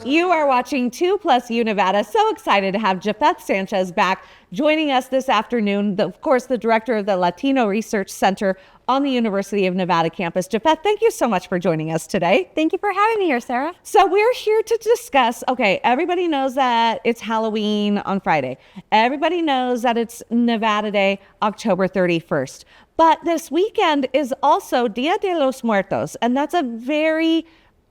You are watching 2+U Nevada. So excited to have Japheth Sanchez back joining us this afternoon. Of course, the director of the Latino Research Center on the University of Nevada campus. Japheth, thank you so much for joining us today. Thank you for having me here, Sarah. So we're here to discuss, okay, everybody knows that it's Halloween on Friday. Everybody knows that it's Nevada Day, October 31st. But this weekend is also Dia de los Muertos, and that's a very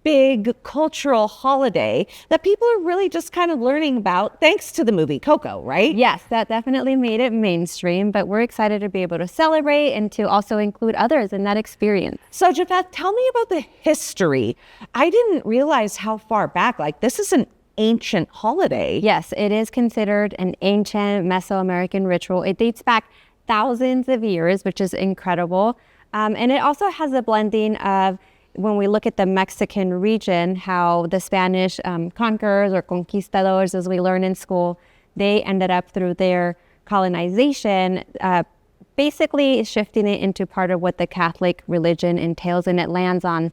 big cultural holiday that people are really just kind of learning about thanks to the movie Coco, right? Yes, that definitely made it mainstream, but we're excited to be able to celebrate and to also include others in that experience. So Japheth, tell me about the history. I didn't realize how far back, like this is an ancient holiday. Yes, it is considered an ancient Mesoamerican ritual. It dates back thousands of years, which is incredible. And it also has a blending of, when we look at the Mexican region, how the Spanish conquerors or conquistadors, as we learn in school, they ended up through their colonization, basically shifting it into part of what the Catholic religion entails, and it lands on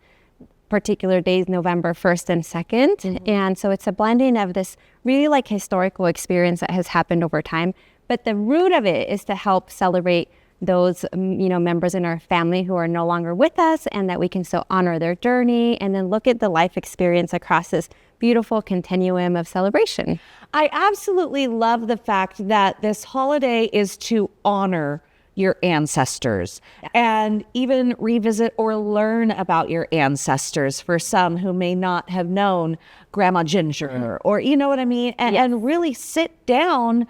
particular days, November 1st and 2nd. Mm-hmm. And so it's a blending of this really like historical experience that has happened over time. But the root of it is to help celebrate those, members in our family who are no longer with us, and that we can still honor their journey and then look at the life experience across this beautiful continuum of celebration. I absolutely love the fact that this holiday is to honor your ancestors and even revisit or learn about your ancestors for some who may not have known Grandma Ginger or, you know what I mean? And really sit down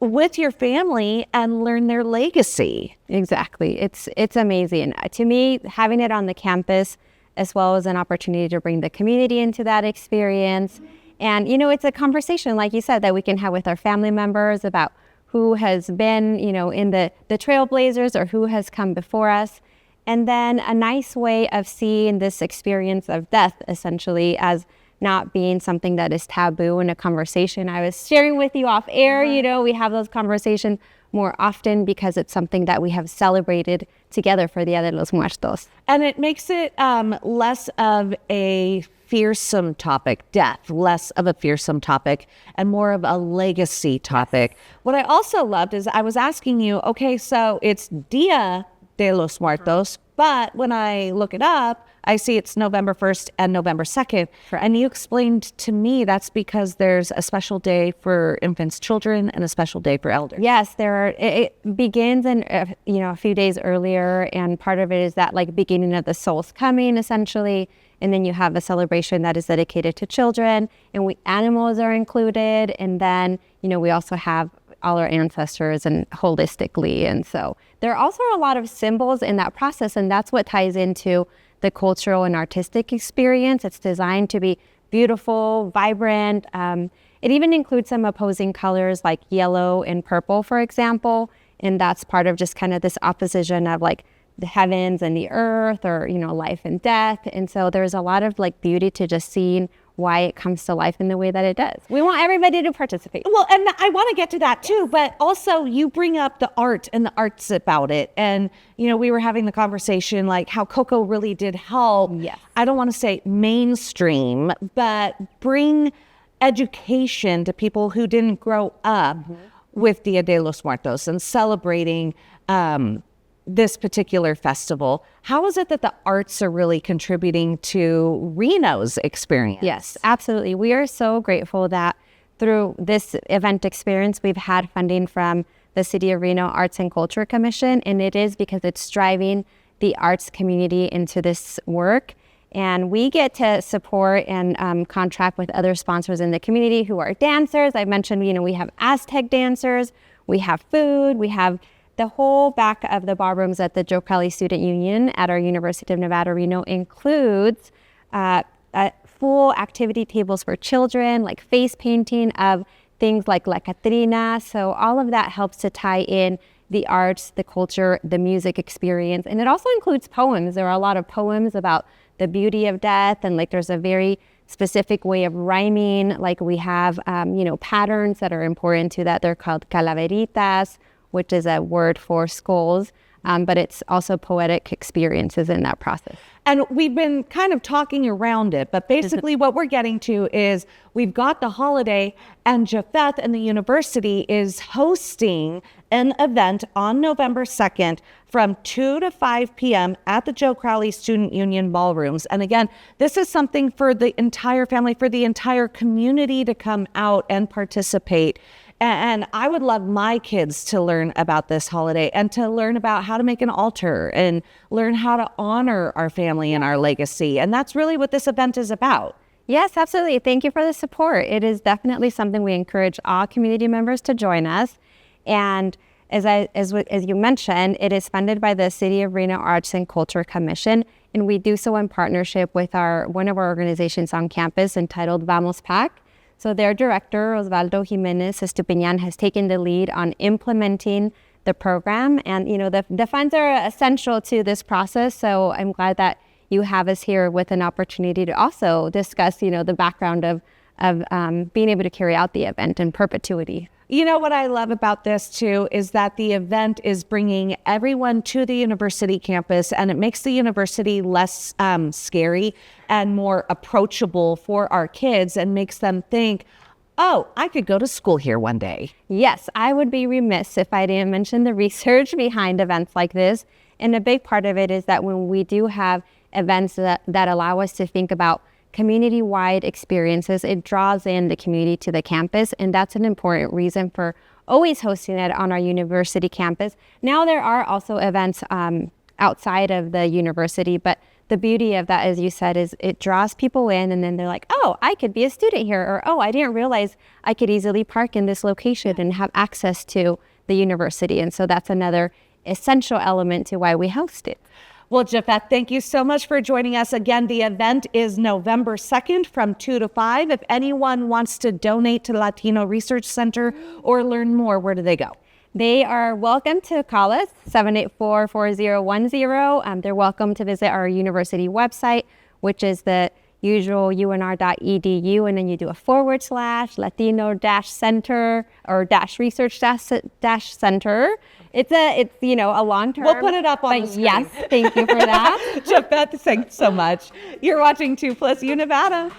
with your family and learn their legacy. Exactly. It's amazing. To me, having it on the campus as well as an opportunity to bring the community into that experience. And, it's a conversation, like you said, that we can have with our family members about who has been, in the trailblazers or who has come before us. And then a nice way of seeing this experience of death, essentially, as not being something that is taboo in a conversation. I was sharing with you off air, we have those conversations more often because it's something that we have celebrated together for Dia de los Muertos. And it makes it less of a fearsome topic, death, less of a fearsome topic and more of a legacy topic. What I also loved is I was asking you, okay, so it's Dia de los Muertos, but when I look it up, I see it's November 1st and November 2nd. Correct. And you explained to me that's because there's a special day for infants, children, and a special day for elders. Yes, it begins in, a few days earlier, and part of it is that like beginning of the soul's coming, essentially. And then you have a celebration that is dedicated to children, and animals are included. And then, we also have all our ancestors and holistically. And so there are also a lot of symbols in that process, and that's what ties into the cultural and artistic experience. It's designed to be beautiful, vibrant. It even includes some opposing colors like yellow and purple, for example. And that's part of just kind of this opposition of like the heavens and the earth, or, life and death. And so there's a lot of like beauty to just seeing why it comes to life in the way that it does. We want everybody to participate. Well, and I want to get to that too, but also you bring up the art and the arts about it. And, we were having the conversation like how Coco really did help. Yes. I don't want to say mainstream, but bring education to people who didn't grow up with Dia de los Muertos and celebrating this particular festival. How is it that the arts are really contributing to Reno's experience? Yes, absolutely. We are so grateful that through this event experience, we've had funding from the City of Reno Arts and Culture Commission, and it is because it's driving the arts community into this work. And we get to support and contract with other sponsors in the community who are dancers. I mentioned, we have Aztec dancers, we have food, we have the whole back of the ballrooms at the Joe Kelly Student Union at our University of Nevada, Reno includes full activity tables for children, like face painting of things like La Catrina. So all of that helps to tie in the arts, the culture, the music experience. And it also includes poems. There are a lot of poems about the beauty of death, and like there's a very specific way of rhyming. Like we have, patterns that are important to that. They're called calaveritas, which is a word for skulls. but it's also poetic experiences in that process. And we've been kind of talking around it, but basically what we're getting to is we've got the holiday, and Japheth and the university is hosting an event on November 2nd from 2 to 5 p.m. at the Joe Crowley Student Union ballrooms. And again, this is something for the entire family, for the entire community to come out and participate. And I would love my kids to learn about this holiday and to learn about how to make an altar and learn how to honor our family and our legacy. And that's really what this event is about. Yes, absolutely. Thank you for the support. It is definitely something we encourage all community members to join us. And as you mentioned, it is funded by the City of Reno Arts and Culture Commission, and we do so in partnership with one of our organizations on campus entitled Vamos PAC. So their director, Osvaldo Jimenez Estupiñan, has taken the lead on implementing the program. And, the funds are essential to this process. So I'm glad that you have us here with an opportunity to also discuss, the background of being able to carry out the event in perpetuity. You know what I love about this too is that the event is bringing everyone to the university campus, and it makes the university less scary and more approachable for our kids, and makes them think, oh, I could go to school here one day. Yes, I would be remiss if I didn't mention the research behind events like this. And a big part of it is that when we do have events that allow us to think about community-wide experiences, it draws in the community to the campus, and that's an important reason for always hosting it on our university campus. Now there are also events outside of the university, but the beauty of that, as you said, is it draws people in, and then they're like, oh, I could be a student here, or oh, I didn't realize I could easily park in this location and have access to the university. And so that's another essential element to why we host it. Well, Japheth, thank you so much for joining us. Again, the event is November 2nd from 2 to 5. If anyone wants to donate to the Latino Research Center or learn more, where do they go? They are welcome to call us, 784-4010. They're welcome to visit our university website, which is the usual unr.edu, and then you do a / Latino-center or -research-center. It's a long term. We'll put it up on the screen. Yes, thank you for that. Japheth, thanks so much. You're watching 2+ U Nevada.